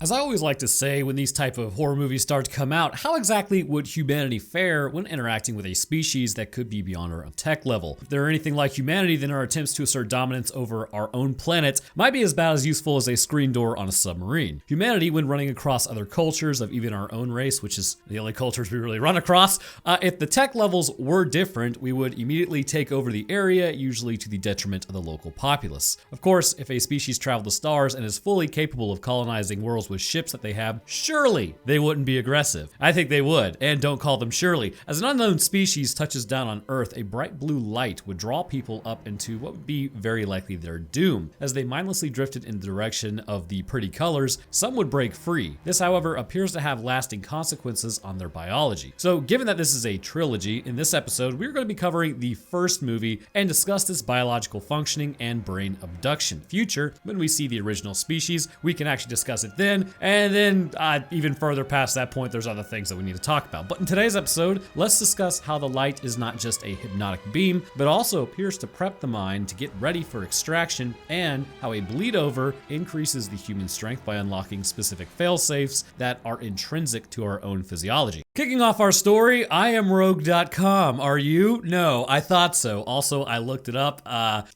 As I always like to say when these type of horror movies start to come out, how exactly would humanity fare when interacting with a species that could be beyond our tech level? If they're anything like humanity, then our attempts to assert dominance over our own planet might be as about as useful as a screen door on a submarine. Humanity, when running across other cultures of even our own race, which is the only cultures we really run across, if the tech levels were different, we would immediately take over the area, usually to the detriment of the local populace. Of course, if a species traveled the stars and is fully capable of colonizing worlds with ships that they have, surely they wouldn't be aggressive. I think they would, and don't call them surely. As an unknown species touches down on Earth, a bright blue light would draw people up into what would be very likely their doom. As they mindlessly drifted in the direction of the pretty colors, some would break free. This, however, appears to have lasting consequences on their biology. So given that this is a trilogy, in this episode, we're going to be covering the first movie and discuss its biological functioning and brain abduction. Future, when we see the original species, we can actually discuss it then, and then even further past that point, there's other things that we need to talk about. But in today's episode, let's discuss how the light is not just a hypnotic beam, but also appears to prep the mind to get ready for extraction, and how a bleed over increases the human strength by unlocking specific fail-safes that are intrinsic to our own physiology. Kicking off our story, I am rogue.com. Are you? No, I thought so. Also, I looked it up,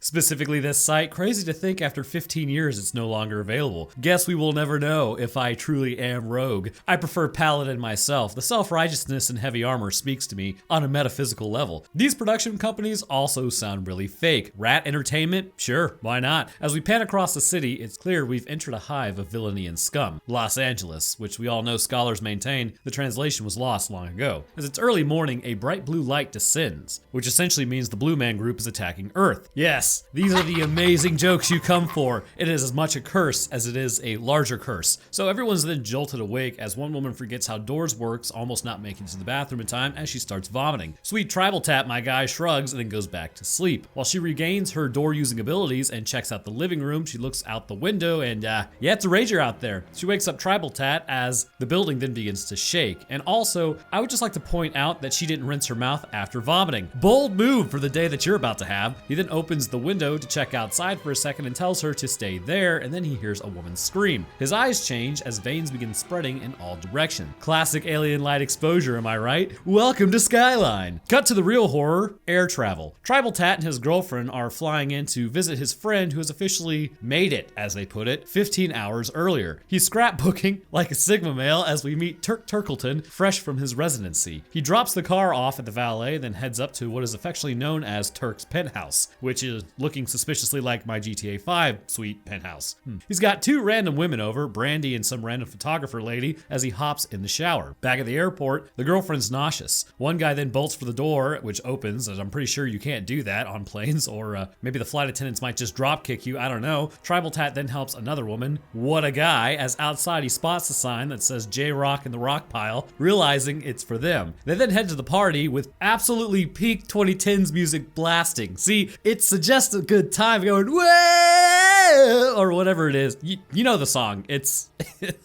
specifically this site. Crazy to think after 15 years it's no longer available. Guess we will never know if I truly am rogue. I prefer paladin myself. The self-righteousness and heavy armor speaks to me on a metaphysical level. These production companies also sound really fake. Rat Entertainment? Sure, why not? As we pan across the city, it's clear we've entered a hive of villainy and scum. Los Angeles, which we all know scholars maintain the translation was lost long ago. As it's early morning, a bright blue light descends, which essentially means the Blue Man Group is attacking Earth. Yes, these are the amazing jokes you come for. It is as much a curse as it is a larger curse. So everyone's then jolted awake as one woman forgets how doors works, almost not making it to the bathroom in time as she starts vomiting. Sweet tribal tap, my guy, shrugs and then goes back to sleep. While she regains her door-using abilities and checks out the living room, she looks out the window and yeah, it's a rager out there. She wakes up tribal tat as the building then begins to shake. And also, I would just like to point out that she didn't rinse her mouth after vomiting. Bold move for the day that you're about to have. He then opens the window to check outside for a second and tells her to stay there, and then he hears a woman scream. His eyes change as veins begin spreading in all directions. Classic alien light exposure, am I right? Welcome to Skyline. Cut to the real horror, air travel. Tribal Tat and his girlfriend are flying in to visit his friend who has officially made it, as they put it, 15 hours earlier. He's scrapbooking like a Sigma male as we meet Turk Turkleton, fresh from his residency. He drops the car off at the valet, then heads up to what is affectionately known as Turk's penthouse, which is looking suspiciously like my GTA 5 suite penthouse. He's got two random women over, Brandy and some random photographer lady, as he hops in the shower. Back at the airport, the girlfriend's nauseous. One guy then bolts for the door, which opens, as I'm pretty sure you can't do that on planes, or maybe the flight attendants might just drop kick you, I don't know. Tribal Tat then helps another woman, what a guy, as outside he spots a sign that says J-Rock in the rock pile, realizing it's for them. They then head to the party with absolutely peak 2010s music blasting. See, it suggests a good time going, whoa, or whatever it is. You know the song. It's,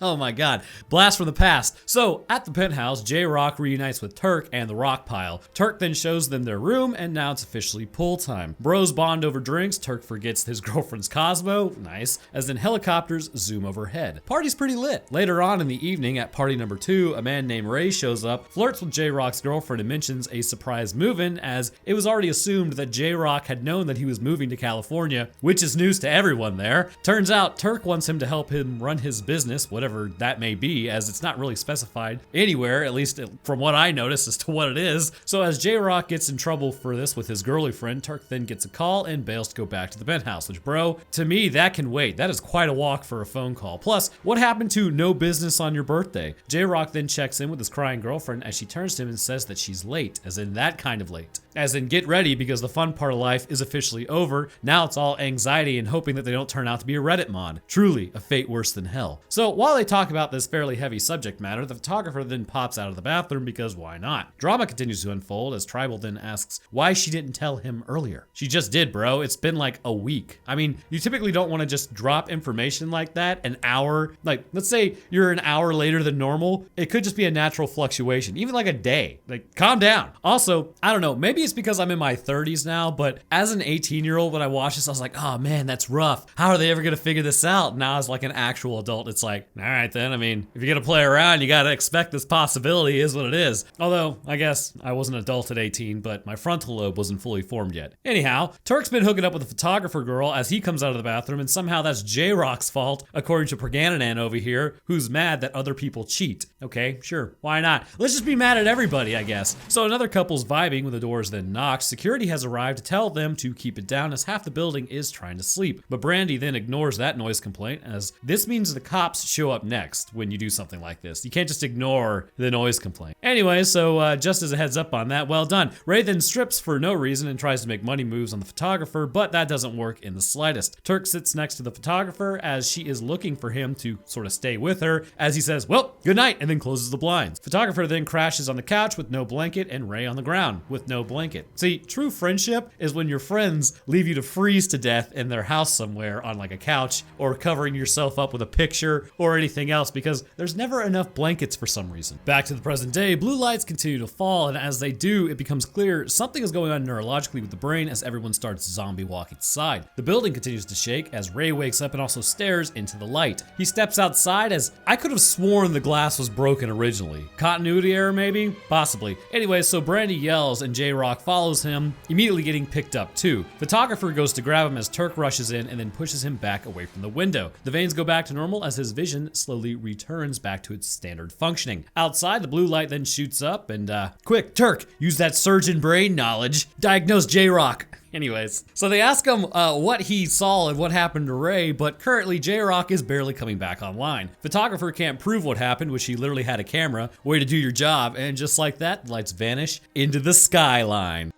oh my God, blast from the past. So at the penthouse, J-Rock reunites with Turk and the rock pile. Turk then shows them their room, and now it's officially pool time. Bros bond over drinks. Turk forgets his girlfriend's Cosmo, nice, as then helicopters zoom overhead. Party's pretty lit. Later on in the evening at party number 2, a man named Ray shows up, flirts with J-Rock's girlfriend and mentions a surprise move-in, as it was already assumed that J-Rock had known that he was moving to California, which is news to everyone there. Turns out Turk wants him to help him run his business, whatever that may be, as it's not really specified anywhere, at least from what I noticed as to what it is. So as J-Rock gets in trouble for this with his girly friend, Turk then gets a call and bails to go back to the penthouse, which, bro, to me, that can wait. That is quite a walk for a phone call. Plus, what happened to no business on your birthday? J-Rock then checks in with his crying girlfriend as she turns to him and says that she's late, as in that kind of late. As in, get ready because the fun part of life is officially over. Now it's all anxiety and hoping that they don't turn out to be a Reddit mod. Truly, a fate worse than hell. So while they talk about this fairly heavy subject matter, the photographer then pops out of the bathroom because why not? Drama continues to unfold as Tribal then asks why she didn't tell him earlier. She just did, bro. It's been like a week. I mean, you typically don't want to just drop information like that an hour. Like, let's say you're an hour later than normal. It could just be a natural fluctuation, even like a day. Like, calm down. Also, I don't know, maybe Maybe it's because I'm in my 30s now, but as an 18-year-old, when I watched this, I was like, oh man, that's rough. How are they ever gonna figure this out? Now as like an actual adult, it's like, all right then, I mean, if you're gonna play around, you gotta expect this possibility is what it is. Although, I guess I was an adult at 18, but my frontal lobe wasn't fully formed yet. Anyhow, Turk's been hooking up with a photographer girl as he comes out of the bathroom, and somehow that's J-Rock's fault, according to Pergananan over here, who's mad that other people cheat. Okay, sure, why not? Let's just be mad at everybody, I guess. So another couple's vibing when the doors then knock. Security has arrived to tell them to keep it down as half the building is trying to sleep. But Brandy then ignores that noise complaint, as this means the cops show up next when you do something like this. You can't just ignore the noise complaint. Anyway, so just as a heads up on that, well done. Ray then strips for no reason and tries to make money moves on the photographer, but that doesn't work in the slightest. Turk sits next to the photographer as she is looking for him to sort of stay with her, as he says, well, good night, and then closes the blinds. Photographer then crashes on the couch with no blanket, and Ray on the ground with no blanket. See, true friendship is when your friends leave you to freeze to death in their house somewhere on like a couch, or covering yourself up with a picture or anything else, because there's never enough blankets for some reason. Back to the present day, blue lights continue to fall, and as they do, it becomes clear something is going on neurologically with the brain as everyone starts zombie walking inside. The building continues to shake as Ray wakes up and also stares into the light. He steps outside as I could have sworn the glass was broken originally. Continuity error maybe? Possibly. Anyway, so Brandy yells and J-Rock follows him, immediately getting picked up too. Photographer goes to grab him as Turk rushes in and then pushes him back away from the window. The veins go back to normal as his vision slowly returns back to its standard functioning. Outside, the blue light then shoots up and quick, Turk, use that surgeon brain knowledge. Diagnose J-Rock. Anyways, so they ask him what he saw and what happened to Ray, but currently J-Rock is barely coming back online. Photographer can't prove what happened, which he literally had a camera. Way to do your job, and just like that, the lights vanish into the Skyline.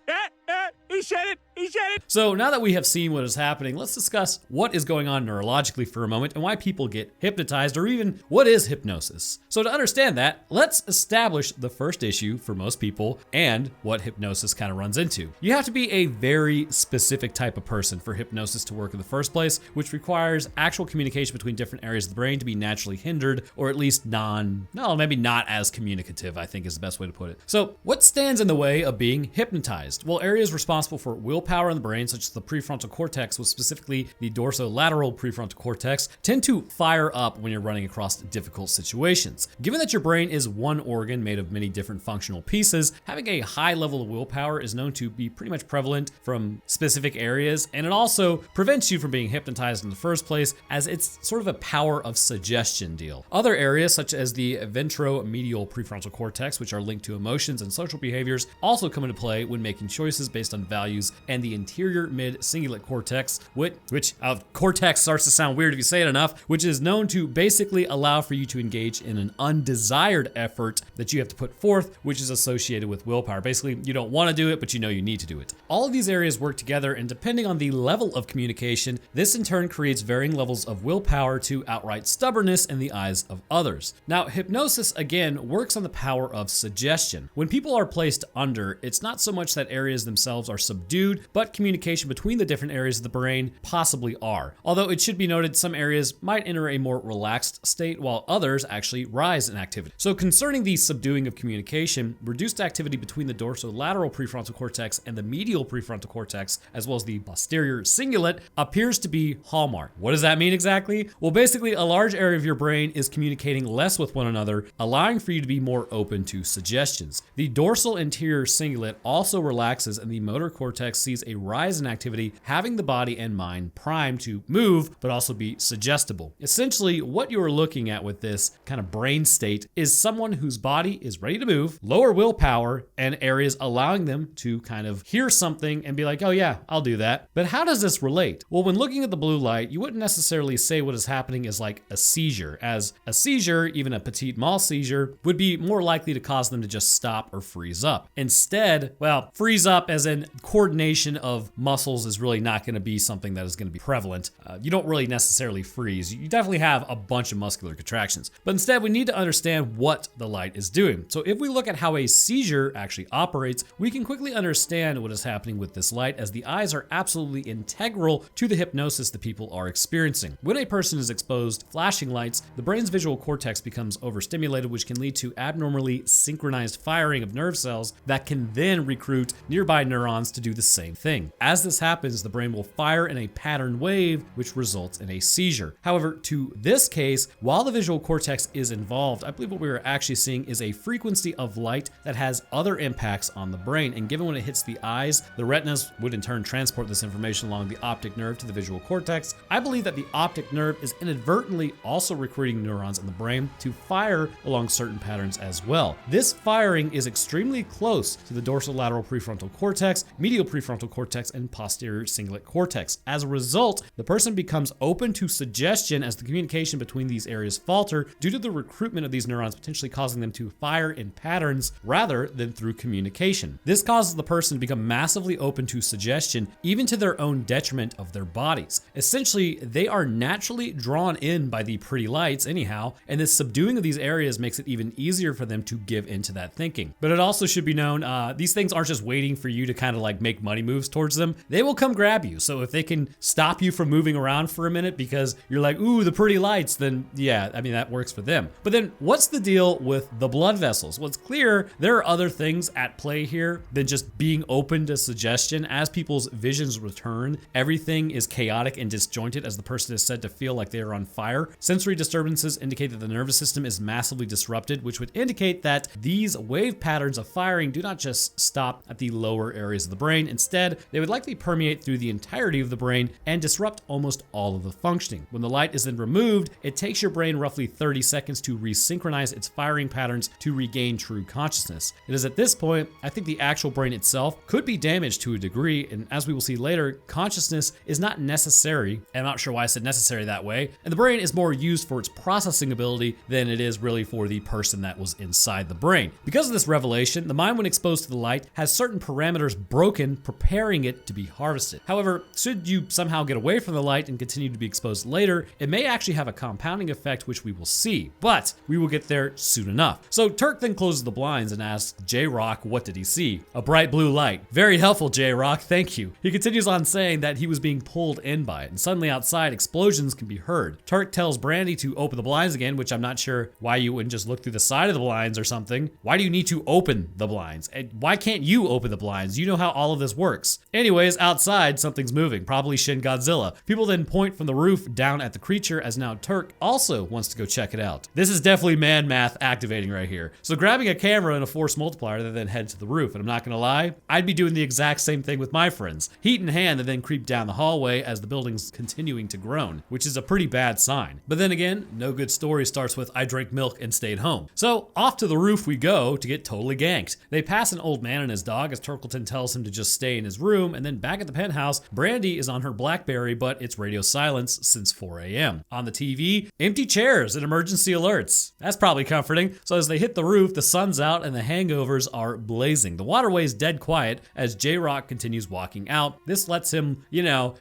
He said it! He said it! So now that we have seen what is happening, let's discuss what is going on neurologically for a moment and why people get hypnotized, or even what is hypnosis. So to understand that, let's establish the first issue for most people and what hypnosis kind of runs into. You have to be a very specific type of person for hypnosis to work in the first place, which requires actual communication between different areas of the brain to be naturally hindered, or at least maybe not as communicative, I think is the best way to put it. So what stands in the way of being hypnotized? Well, areas responsible for willpower in the brain, such as the prefrontal cortex, with specifically the dorsolateral prefrontal cortex, tend to fire up when you're running across difficult situations. Given that your brain is one organ made of many different functional pieces, having a high level of willpower is known to be pretty much prevalent from specific areas, and it also prevents you from being hypnotized in the first place, as it's sort of a power of suggestion deal. Other areas, such as the ventromedial prefrontal cortex, which are linked to emotions and social behaviors, also come into play when making choices based on values, and the anterior mid-cingulate cortex, which cortex starts to sound weird if you say it enough, which is known to basically allow for you to engage in an undesired effort that you have to put forth, which is associated with willpower. Basically, you don't want to do it, but you know you need to do it. All of these areas work together, and depending on the level of communication, this in turn creates varying levels of willpower to outright stubbornness in the eyes of others. Now, hypnosis, again, works on the power of suggestion. When people are placed under, it's not so much that areas themselves are subdued, but communication between the different areas of the brain possibly are. Although it should be noted, some areas might enter a more relaxed state, while others actually rise in activity. So concerning the subduing of communication, reduced activity between the dorsolateral prefrontal cortex and the medial prefrontal cortex, as well as the posterior cingulate, appears to be hallmark. What does that mean exactly? Well, basically, a large area of your brain is communicating less with one another, allowing for you to be more open to suggestions. The dorsal anterior cingulate also relaxes, and the motor cortex sees a rise in activity, having the body and mind primed to move, but also be suggestible. Essentially, what you are looking at with this kind of brain state is someone whose body is ready to move, lower willpower, and areas allowing them to kind of hear something and be like, oh yeah, I'll do that. But how does this relate? Well, when looking at the blue light, you wouldn't necessarily say what is happening is like a seizure, as a seizure, even a petit mal seizure, would be more likely to cause them to just stop or freeze up. Instead, well, freeze up as in coordination contraction of muscles is really not going to be something that is going to be prevalent. You don't really necessarily freeze. You definitely have a bunch of muscular contractions. But instead, we need to understand what the light is doing. So if we look at how a seizure actually operates, we can quickly understand what is happening with this light, as the eyes are absolutely integral to the hypnosis that people are experiencing. When a person is exposed to flashing lights, the brain's visual cortex becomes overstimulated, which can lead to abnormally synchronized firing of nerve cells that can then recruit nearby neurons to do the same thing. As this happens, the brain will fire in a pattern wave, which results in a seizure. However, to this case, while the visual cortex is involved, I believe what we are actually seeing is a frequency of light that has other impacts on the brain. And given when it hits the eyes, the retinas would in turn transport this information along the optic nerve to the visual cortex. I believe that the optic nerve is inadvertently also recruiting neurons in the brain to fire along certain patterns as well. This firing is extremely close to the dorsolateral prefrontal cortex, medial prefrontal cortex, and posterior cingulate cortex. As a result, the person becomes open to suggestion as the communication between these areas falter due to the recruitment of these neurons, potentially causing them to fire in patterns rather than through communication. This causes the person to become massively open to suggestion, even to their own detriment of their bodies. Essentially, they are naturally drawn in by the pretty lights anyhow, and this subduing of these areas makes it even easier for them to give into that thinking. But it also should be known, these things aren't just waiting for you to kind of like make money moves towards them. They will come grab you. So if they can stop you from moving around for a minute because you're like, ooh, the pretty lights, then yeah, I mean, that works for them. But then what's the deal with the blood vessels? Well, it's clear there are other things at play here than just being open to suggestion. As people's visions return, everything is chaotic and disjointed as the person is said to feel like they are on fire. Sensory disturbances indicate that the nervous system is massively disrupted, which would indicate that these wave patterns of firing do not just stop at the lower areas of the brain. Instead, they would likely permeate through the entirety of the brain and disrupt almost all of the functioning. When the light is then removed, it takes your brain roughly 30 seconds to resynchronize its firing patterns to regain true consciousness. It is at this point, I think the actual brain itself could be damaged to a degree, and as we will see later, consciousness is not necessary. I'm not sure why I said necessary that way, and the brain is more used for its processing ability than it is really for the person that was inside the brain. Because of this revelation, the mind when exposed to the light has certain parameters broken, preparing it to be harvested. However, should you somehow get away from the light and continue to be exposed later, it may actually have a compounding effect, which we will see, but we will get there soon enough. So Turk then closes the blinds and asks J-Rock what did he see? A bright blue light. Very helpful, J-Rock, thank you. He continues on saying that he was being pulled in by it, and suddenly outside explosions can be heard. Turk tells Brandy to open the blinds again, which I'm not sure why you wouldn't just look through the side of the blinds or something. Why do you need to open the blinds? And why can't you open the blinds? You know how all of this works. Anyways, outside, something's moving, probably Shin Godzilla. People then point from the roof down at the creature, as now Turk also wants to go check it out. This is definitely man math activating right here. So grabbing a camera and a force multiplier, they then head to the roof. And I'm not gonna lie, I'd be doing the exact same thing with my friends. Heat in hand, and then creep down the hallway as the building's continuing to groan, which is a pretty bad sign. But then again, no good story starts with I drank milk and stayed home. So off to the roof we go to get totally ganked. They pass an old man and his dog as Turkleton tells him to just stay in his room, and then back at the penthouse, Brandy is on her BlackBerry, but it's radio silence since 4 a.m. On the TV, empty chairs and emergency alerts. That's probably comforting. So as they hit the roof, the sun's out and the hangovers are blazing. The waterway's dead quiet as J-Rock continues walking out. This lets him,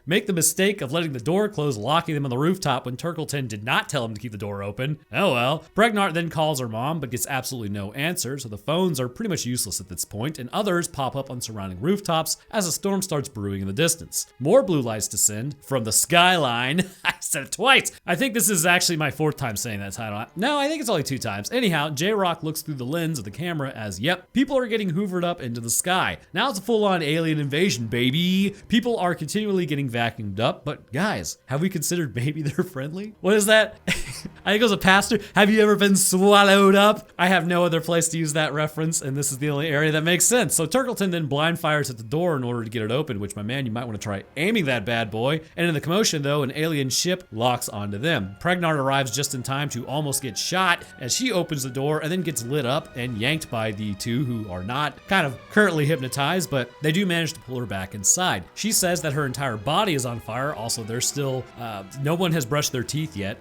make the mistake of letting the door close, locking them on the rooftop when Turkleton did not tell him to keep the door open. Oh well. Pregnart then calls her mom, but gets absolutely no answer, so the phones are pretty much useless at this point, and others pop up on surrounding rooftops as a storm starts brewing in the distance. More blue lights descend from the Skyline. I said it twice. I think this is actually my fourth time saying that title. No, I think it's only 2 times. Anyhow, J-Rock looks through the lens of the camera as, yep, people are getting hoovered up into the sky. Now it's a full-on alien invasion, baby. People are continually getting vacuumed up, but guys, have we considered maybe they're friendly? What is that? I think it was a pastor. Have you ever been swallowed up? I have no other place to use that reference, and this is the only area that makes sense. So Turkleton then blind fires at the door in order to get it open, which, my man, you might want to try aiming that bad boy. And in the commotion, though, an alien ship locks onto them. Pregnart arrives just in time to almost get shot as she opens the door and then gets lit up and yanked by the two who are not kind of currently hypnotized, but they do manage to pull her back inside. She says that her entire body is on fire. Also, there's still, no one has brushed their teeth yet.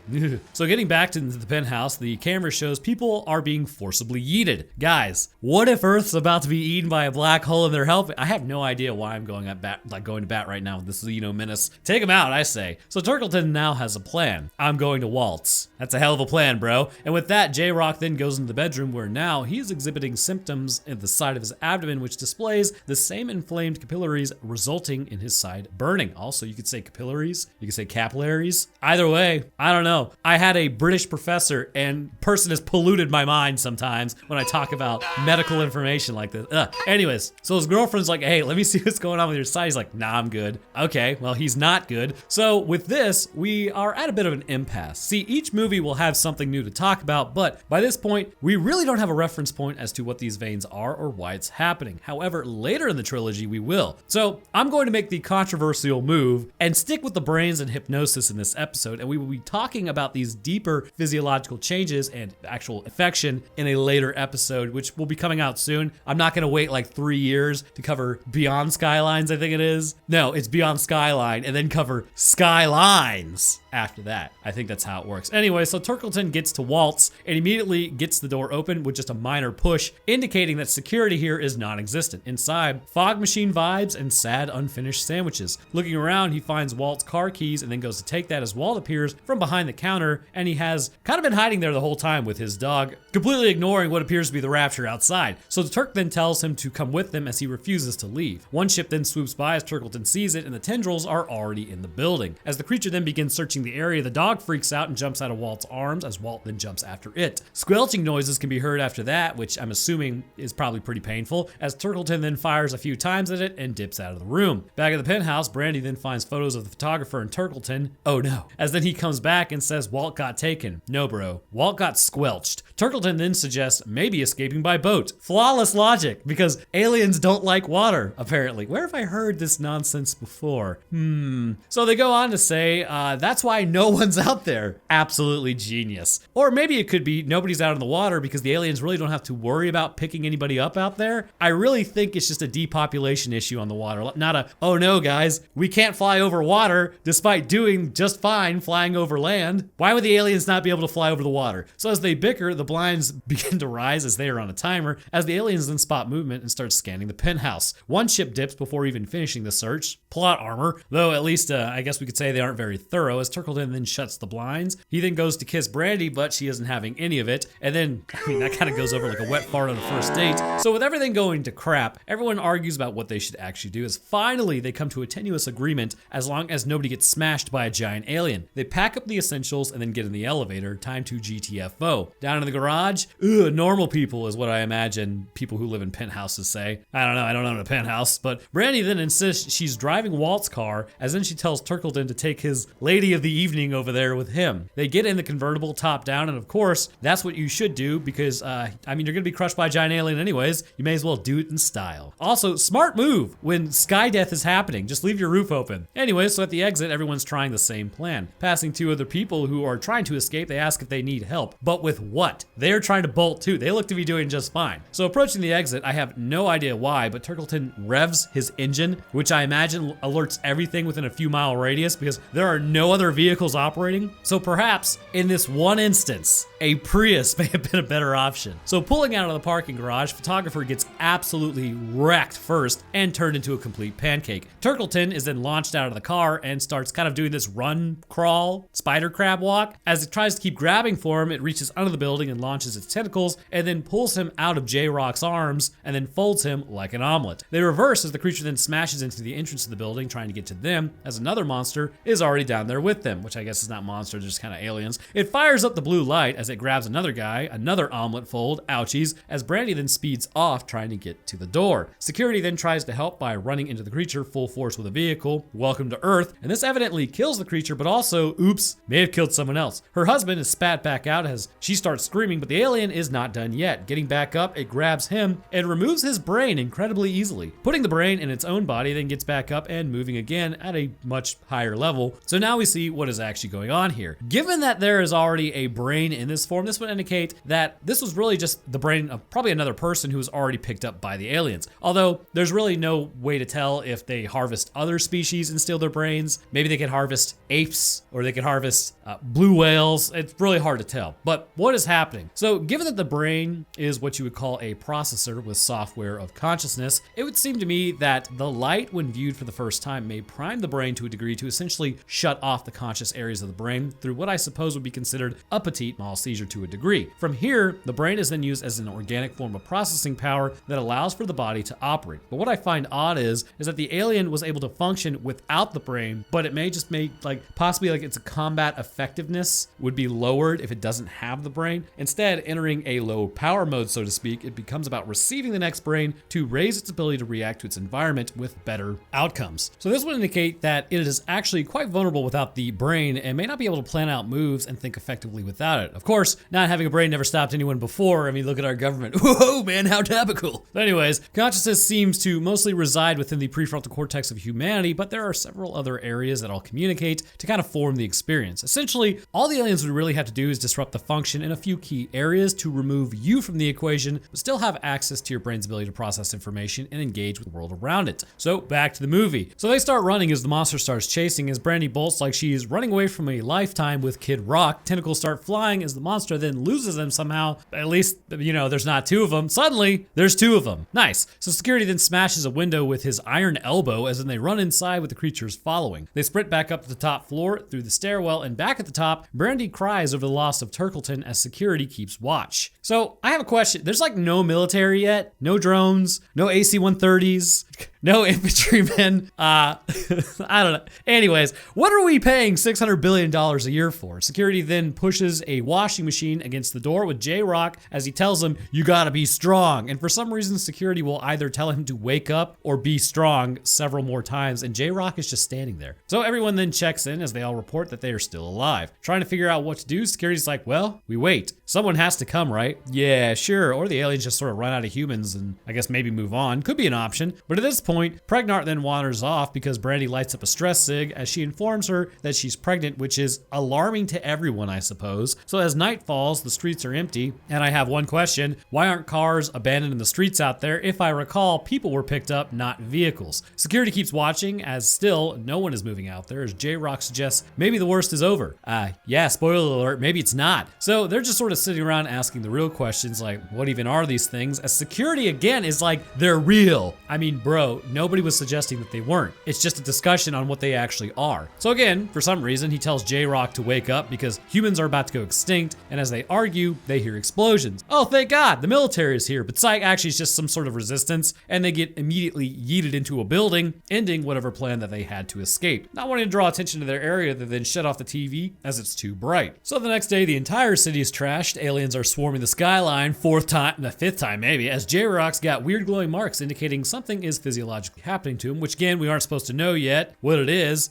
So getting back to the penthouse, the camera shows people are being forcibly yeeted. Guys, what if Earth's about to be eaten by a black hole and they're helping? I have no idea why I'm going to bat right now with this Xeno menace. Take him out, I say. So Turkleton now has a plan. I'm going to waltz. That's a hell of a plan, bro. And with that, J-Rock then goes into the bedroom where now he's exhibiting symptoms at the side of his abdomen, which displays the same inflamed capillaries resulting in his side burning. Also, you could say capillaries, you could say capillaries. Either way, I don't know. I had a British professor and person has polluted my mind sometimes when I talk about medical information like this. Anyways, so his girlfriend's like, hey, let me see what's going on with your side. He's like, nah, I'm good. Okay, well, he's not good. So with this, we are at a bit of an impasse. See, each movie will have something new to talk about, but by this point, we really don't have a reference point as to what these veins are or why it's happening. However, later in the trilogy, we will. So I'm going to make the controversial move and stick with the brains and hypnosis in this episode, and we will be talking about these deeper physiological changes and actual affection in a later episode, which will be coming out soon. I'm not going to wait like 3 years to cover Beyond Skylines, I think it is. No, it's Beyond Skyline, and then cover Skylines after that. I think that's how it works. Anyway, so Turkleton gets to waltz and immediately gets the door open with just a minor push, indicating that security here is non-existent. Inside, fog machine vibes and sad unfinished sandwiches. Looking around, he finds Walt's car keys and then goes to take that as Walt appears from behind the counter, and he has kind of been hiding there the whole time with his dog, completely ignoring what appears to be the rapture outside. So the Turk then tells him to come with them as he refuses to leave. One ship then swoops by as Turkleton sees it, and the tendrils are already in the building. As the creature then begins searching the area, the dog freaks out and jumps out of Walt's arms as Walt then jumps after it. Squelching noises can be heard after that, which I'm assuming is probably pretty painful, as Turkleton then fires a few times at it and dips out of the room. Back at the penthouse, Brandy then finds photos of the photographer and Turkleton. Oh no. As then he comes back and says Walt got taken. No, bro. Walt got squelched. Turkleton then suggests maybe escaping by boat. Flawless logic, because aliens don't like water, apparently. Where have I heard this nonsense before? So they go on to say, that's why no one's out there. Absolutely genius. Or maybe it could be nobody's out in the water because the aliens really don't have to worry about picking anybody up out there. I really think it's just a depopulation issue on the water. Not a, oh no guys, we can't fly over water despite doing just fine flying over land. Why would the aliens not be able to fly over the water? So as they bicker, the blinds begin to rise as they are on a timer, as the aliens then spot movement and start scanning the penthouse. One ship dips before even finishing the search. Plot armor, though at least I guess we could say they aren't very thorough, as Turkleton then shuts the blinds. He then goes to kiss Brandy, but she isn't having any of it. And then, that kind of goes over like a wet fart on a first date. So with everything going to crap, everyone argues about what they should actually do, as finally they come to a tenuous agreement as long as nobody gets smashed by a giant alien. They pack up the essentials and then get in the elevator. Time to GTFO. Down in the garage, normal people is what I imagine people who live in penthouses say. I don't own a penthouse, but Brandy then insists she's driving Walt's car, as then she tells Turkleton to take his lady of the evening over there with him. They get in the convertible top down, and of course, that's what you should do because, you're gonna be crushed by a giant alien anyways. You may as well do it in style. Also, smart move when sky death is happening. Just leave your roof open. Anyway, so at the exit, everyone's trying the same plan. Passing two other people who are trying to escape, they ask if they need help. But with what? They're trying to bolt too. They look to be doing just fine. So approaching the exit, I have no idea why, but Turkleton revs his engine, which I imagine alerts everything within a few mile radius because there are no other vehicles operating. So perhaps in this one instance, a Prius may have been a better option. So pulling out of the parking garage, photographer gets absolutely wrecked first and turned into a complete pancake. Turkleton is then launched out of the car and starts kind of doing this run, crawl, spider crab walk. As it tries to keep grabbing for him, it reaches under the building and launches its tentacles and then pulls him out of J-Rock's arms and then folds him like an omelet. They reverse as the creature then smashes into the entrance of the building trying to get to them, as another monster is already down there with them, which I guess is not monsters, just kind of aliens. It fires up the blue light as it grabs another guy, another omelet fold, ouchies, as Brandy then speeds off trying to get to the door. Security then tries to help by running into the creature full force with a vehicle. Welcome to Earth, and this evidently kills the creature, but also, oops, may have killed someone else. Her husband is spat back out as she starts screaming, but the alien is not done yet. Getting back up, it grabs him and removes his brain incredibly easily. Putting the brain in its own body, then gets back up and moving again at a much higher level. So now we see what is actually going on here. Given that there is already a brain in this form, this would indicate that this was really just the brain of probably another person who was already picked up by the aliens. Although there's really no way to tell if they harvest other species and steal their brains. Maybe they could harvest apes or they could harvest blue whales. It's really hard to tell. But what is happening happening. So given that the brain is what you would call a processor with software of consciousness, it would seem to me that the light, when viewed for the first time, may prime the brain to a degree to essentially shut off the conscious areas of the brain through what I suppose would be considered a petit mal seizure to a degree. From here, the brain is then used as an organic form of processing power that allows for the body to operate. But what I find odd is that the alien was able to function without the brain, but it may just make possibly its combat effectiveness would be lowered if it doesn't have the brain. Instead, entering a low power mode, so to speak, it becomes about receiving the next brain to raise its ability to react to its environment with better outcomes. So this would indicate that it is actually quite vulnerable without the brain and may not be able to plan out moves and think effectively without it. Of course, not having a brain never stopped anyone before. I mean, look at our government. Whoa, man, how topical. But anyways, consciousness seems to mostly reside within the prefrontal cortex of humanity, but there are several other areas that all communicate to kind of form the experience. Essentially, all the aliens would really have to do is disrupt the function in a few key areas to remove you from the equation, but still have access to your brain's ability to process information and engage with the world around it. So back to the movie. So they start running as the monster starts chasing, as Brandy bolts like she is running away from a lifetime with Kid Rock. Tentacles start flying as the monster then loses them somehow. At least, there's not two of them. Suddenly, there's two of them. Nice. So security then smashes a window with his iron elbow as then they run inside with the creatures following. They sprint back up to the top floor through the stairwell, and back at the top, Brandy cries over the loss of Turkleton as security keeps watch. So I have a question. There's no military yet, no drones, no AC-130s, no infantrymen. I don't know. Anyways, what are we paying $600 billion a year for? Security then pushes a washing machine against the door with J-Rock as he tells him, you gotta be strong. And for some reason, security will either tell him to wake up or be strong several more times, and J-Rock is just standing there. So everyone then checks in as they all report that they are still alive. Trying to figure out what to do, security's like, well, we wait. Someone has to come, right? Yeah, sure. Or the aliens just sort of run out of humans and I guess maybe move on. Could be an option. But at this point, Pregnart then wanders off because Brandy lights up a stress sig as she informs her that she's pregnant, which is alarming to everyone, I suppose. So as night falls, the streets are empty. And I have one question. Why aren't cars abandoned in the streets out there? If I recall, people were picked up, not vehicles. Security keeps watching as still no one is moving out there as J-Rock suggests maybe the worst is over. Yeah, spoiler alert, maybe it's not. So they're just sort of sitting around asking the real questions like, what even are these things? As security again is like, they're real. I mean, bro, nobody was suggesting that they weren't. It's just a discussion on what they actually are. So again, for some reason, he tells J-Rock to wake up because humans are about to go extinct, and as they argue, they hear explosions. Oh, thank God, the military is here, but psych, actually it's just some sort of resistance, and they get immediately yeeted into a building, ending whatever plan that they had to escape. Not wanting to draw attention to their area, they then shut off the TV as it's too bright. So the next day, the entire city is trashed. Aliens are swarming the Skyline, fifth time maybe, as J-Rock's got weird glowing marks indicating something is physiologically happening to him, which again, we aren't supposed to know yet what it is.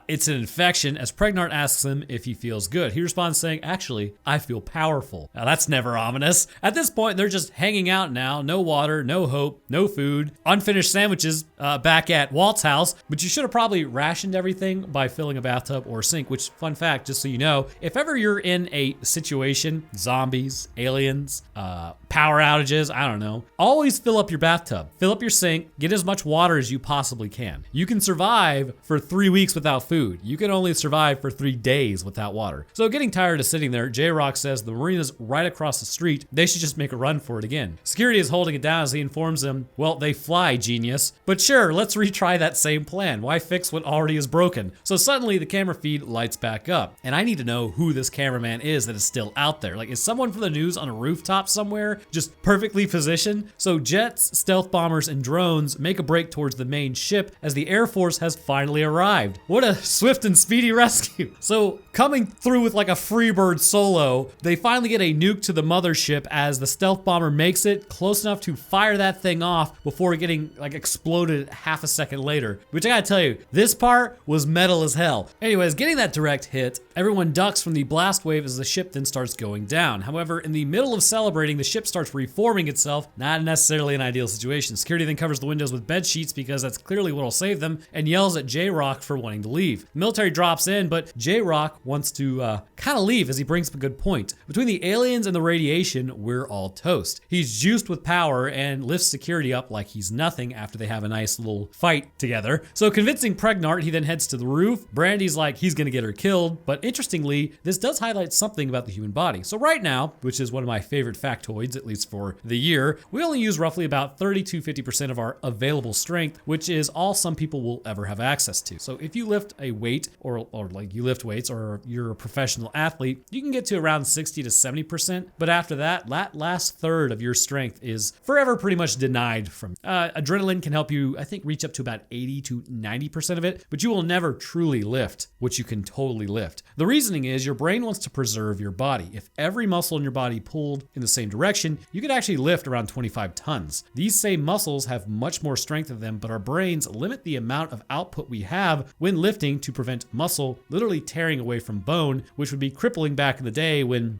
It's an infection, as Pregnart asks him if he feels good. He responds saying, actually, I feel powerful. Now that's never ominous. At this point, they're just hanging out now. No water, no hope, no food, unfinished sandwiches back at Walt's house, but you should have probably rationed everything by filling a bathtub or sink, which, fun fact, just so you know, if ever you're in a situation, zombies, aliens, power outages, I don't know, always fill up your bathtub, fill up your sink, get as much water as you possibly can. You can survive for 3 weeks without food. You can only survive for 3 days without water. So getting tired of sitting there, J-Rock says the marina's right across the street. They should just make a run for it again. Security is holding it down as he informs them, well, they fly, genius. But sure, let's retry that same plan. Why fix what already is broken? So suddenly the camera feed lights back up. And I need to know who this cameraman is that is still out there. Like, is someone from the news on a rooftop somewhere, just perfectly positioned? So jets, stealth bombers, and drones make a break towards the main ship as the Air Force has finally arrived. What a swift and speedy rescue. So coming through with like a Freebird solo, they finally get a nuke to the mothership as the stealth bomber makes it close enough to fire that thing off before getting like exploded half a second later, which I gotta tell you, this part was metal as hell. Anyways, getting that direct hit, everyone ducks from the blast wave as the ship then starts going down. However, in the middle of celebrating, the ship ship starts reforming itself. Not necessarily an ideal situation. Security then covers the windows with bed sheets because that's clearly what'll save them, and yells at J-Rock for wanting to leave. The military drops in, but J-Rock wants to kind of leave as he brings up a good point. Between the aliens and the radiation, we're all toast. He's juiced with power and lifts security up like he's nothing after they have a nice little fight together. So convincing Pregnart, he then heads to the roof. Brandy's like he's gonna get her killed, but interestingly, this does highlight something about the human body. So right now, which is one of my favorite factoids, at least for the year, we only use roughly about 30 to 50% of our available strength, which is all some people will ever have access to. So if you lift a weight or like you lift weights or you're a professional athlete, you can get to around 60 to 70%. But after that last third of your strength is forever pretty much denied from. Adrenaline can help you, I think, reach up to about 80 to 90% of it, but you will never truly lift what you can totally lift. The reasoning is your brain wants to preserve your body. If every muscle in your body pulled in the same direction, you could actually lift around 25 tons. These same muscles have much more strength in them, but our brains limit the amount of output we have when lifting to prevent muscle literally tearing away from bone, which would be crippling back in the day when,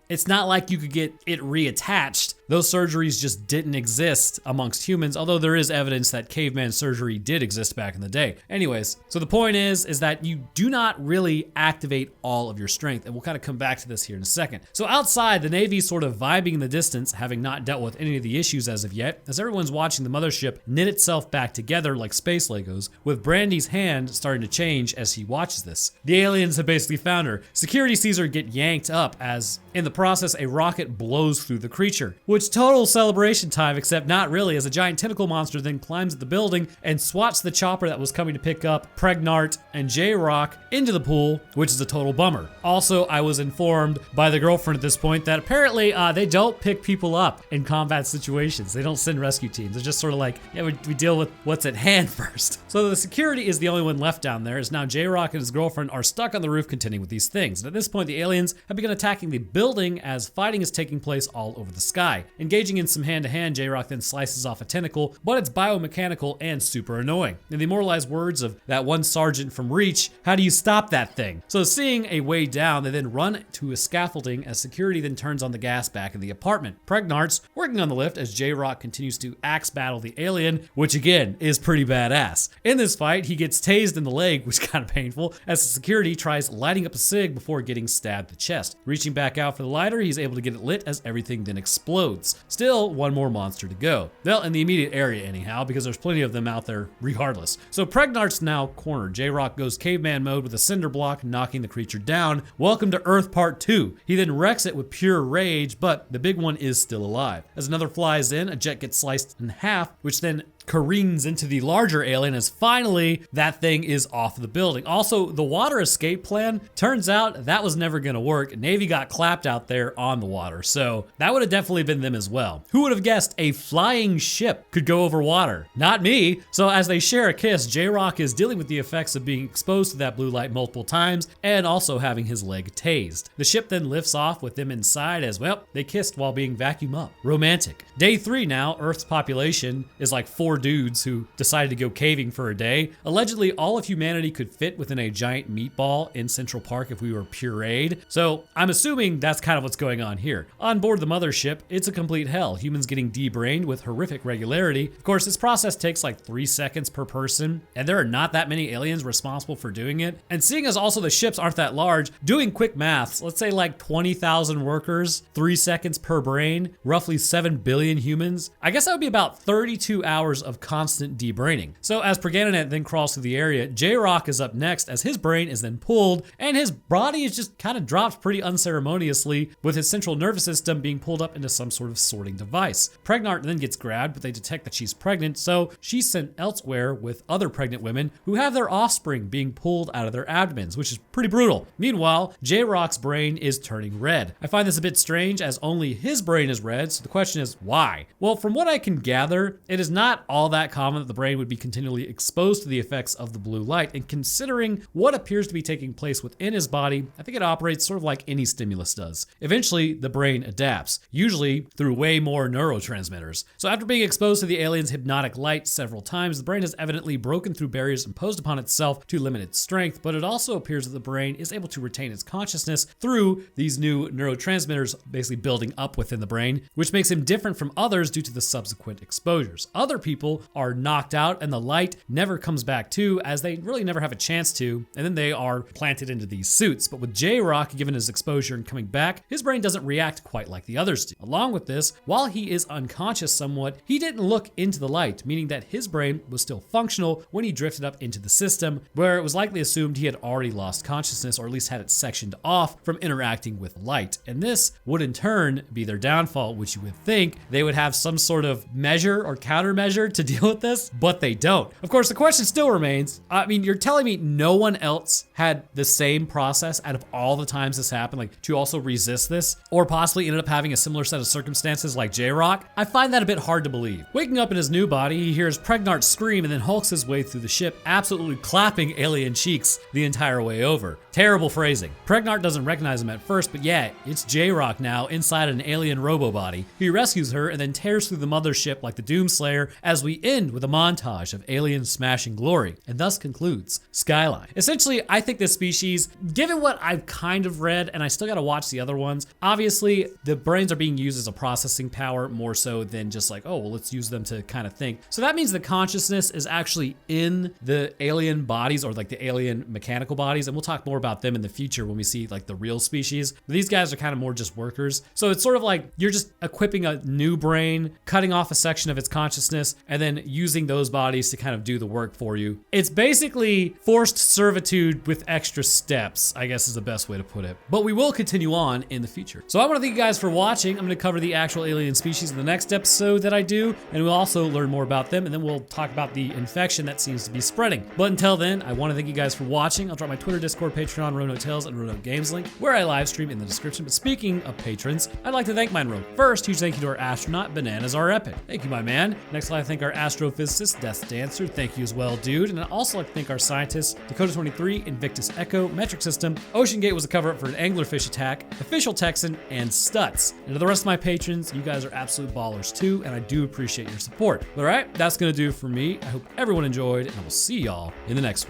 it's not like you could get it reattached. Those surgeries just didn't exist amongst humans, although there is evidence that caveman surgery did exist back in the day. Anyways, so the point is that you do not really activate all of your strength, and we'll kind of come back to this here in a second. So outside, the Navy's sort of vibing in the distance, having not dealt with any of the issues as of yet, as everyone's watching the mothership knit itself back together like space Legos, with Brandy's hand starting to change as he watches this. The aliens have basically found her. Security sees her get yanked up as, in the process, a rocket blows through the creature, which total celebration time, except not really, as a giant tentacle monster then climbs at the building and swats the chopper that was coming to pick up Pregnart and J-Rock into the pool, which is a total bummer. Also, I was informed by the girlfriend at this point that apparently they don't pick people up in combat situations. They don't send rescue teams. They're just sort of like, yeah, we deal with what's at hand first. So the security is the only one left down there, as now J-Rock and his girlfriend are stuck on the roof contending with these things. And at this point, the aliens have begun attacking the building as fighting is taking place all over the sky. Engaging in some hand-to-hand, J-Rock then slices off a tentacle, but it's biomechanical and super annoying. In the immortalized words of that one sergeant from Reach, how do you stop that thing? So seeing a way down, they then run to a scaffolding as security then turns on the gas back in the apartment. Pregnart's working on the lift as J-Rock continues to axe battle the alien, which again is pretty badass. In this fight, he gets tased in the leg, which is kind of painful, as the security tries lighting up a cig before getting stabbed in the chest. Reaching back out for the lighter, he's able to get it lit as everything then explodes. Still, one more monster to go. Well, in the immediate area anyhow, because there's plenty of them out there regardless. So Pregnart's now cornered. J-Rock goes caveman mode with a cinder block, knocking the creature down. Welcome to Earth Part 2. He then wrecks it with pure rage, but the big one is still alive. As another flies in, a jet gets sliced in half, which then careens into the larger alien as finally that thing is off the building. Also, the water escape plan, turns out that was never gonna work. Navy got clapped out there on the water, so that would have definitely been them as well. Who would have guessed a flying ship could go over water? Not me. So as they share a kiss, J-Rock is dealing with the effects of being exposed to that blue light multiple times and also having his leg tased. The ship then lifts off with them inside as, well, they kissed while being vacuumed up. Romantic. Day 3 now, Earth's population is like 4 dudes who decided to go caving for a day. Allegedly, all of humanity could fit within a giant meatball in Central Park if we were pureed. So I'm assuming that's kind of what's going on here. On board the mothership, it's a complete hell. Humans getting debrained with horrific regularity. Of course, this process takes like 3 seconds per person, and there are not that many aliens responsible for doing it. And seeing as also the ships aren't that large, doing quick maths, let's say like 20,000 workers, 3 seconds per brain, roughly 7 billion humans. I guess that would be about 32 hours of constant debraining. So as Pergananet then crawls through the area, J-Rock is up next as his brain is then pulled and his body is just kind of dropped pretty unceremoniously, with his central nervous system being pulled up into some sort of sorting device. Pregnart then gets grabbed, but they detect that she's pregnant, so she's sent elsewhere with other pregnant women who have their offspring being pulled out of their abdomens, which is pretty brutal. Meanwhile, J-Rock's brain is turning red. I find this a bit strange as only his brain is red, so the question is why? Well, from what I can gather, it is not all that common that the brain would be continually exposed to the effects of the blue light, and considering what appears to be taking place within his body, I think it operates sort of like any stimulus does. Eventually, the brain adapts, usually through way more neurotransmitters. So after being exposed to the alien's hypnotic light several times, the brain has evidently broken through barriers imposed upon itself to limit its strength, but it also appears that the brain is able to retain its consciousness through these new neurotransmitters basically building up within the brain, which makes him different from others due to the subsequent exposures. Other people are knocked out and the light never comes back to, as they really never have a chance to, and then they are planted into these suits. But with J-Rock, given his exposure and coming back, his brain doesn't react quite like the others do. Along with this, while he is unconscious somewhat, he didn't look into the light, meaning that his brain was still functional when he drifted up into the system, where it was likely assumed he had already lost consciousness, or at least had it sectioned off from interacting with light. And this would in turn be their downfall, which you would think they would have some sort of measure or countermeasure to deal with this, but they don't. Of course, the question still remains, I mean, you're telling me no one else had the same process out of all the times this happened, like to also resist this, or possibly ended up having a similar set of circumstances like J-Rock? I find that a bit hard to believe. Waking up in his new body, he hears Pregnart scream and then hulks his way through the ship, absolutely clapping alien cheeks the entire way over. Terrible phrasing. Pregnart doesn't recognize him at first, but yeah, it's J-Rock now inside an alien robo-body. He rescues her and then tears through the mothership like the Doomslayer, as we end with a montage of alien smashing glory, and thus concludes Skyline. Essentially, I think this species, given what I've kind of read, and I still gotta watch the other ones, obviously the brains are being used as a processing power more so than just like, oh, well, let's use them to kind of think. So that means the consciousness is actually in the alien bodies, or like the alien mechanical bodies, and we'll talk more about them in the future when we see like the real species. But these guys are kind of more just workers. So it's sort of like you're just equipping a new brain, cutting off a section of its consciousness, and then using those bodies to kind of do the work for you. It's basically forced servitude with extra steps, I guess is the best way to put it. But we will continue on in the future. So I want to thank you guys for watching. I'm going to cover the actual alien species in the next episode that I do, and we'll also learn more about them, and then we'll talk about the infection that seems to be spreading. But until then, I want to thank you guys for watching. I'll drop my Twitter, Discord, Patreon, Roanoke Tales, and Roanoke Games link, where I live stream in the description. But speaking of patrons, I'd like to thank mine real first. Huge thank you to our astronaut, Bananas Are Epic. Thank you, my man. Next, I'd like to thank our astrophysicist, Death Dancer. Thank you as well, dude. And I'd also like to thank our scientists, Dakota23, Invictus Echo, Metric System, Ocean Gate was a cover-up for an anglerfish attack, Official Texan, and Stutz. And to the rest of my patrons, you guys are absolute ballers too, and I do appreciate your support. All right, that's gonna do it for me. I hope everyone enjoyed, and I will see y'all in the next one.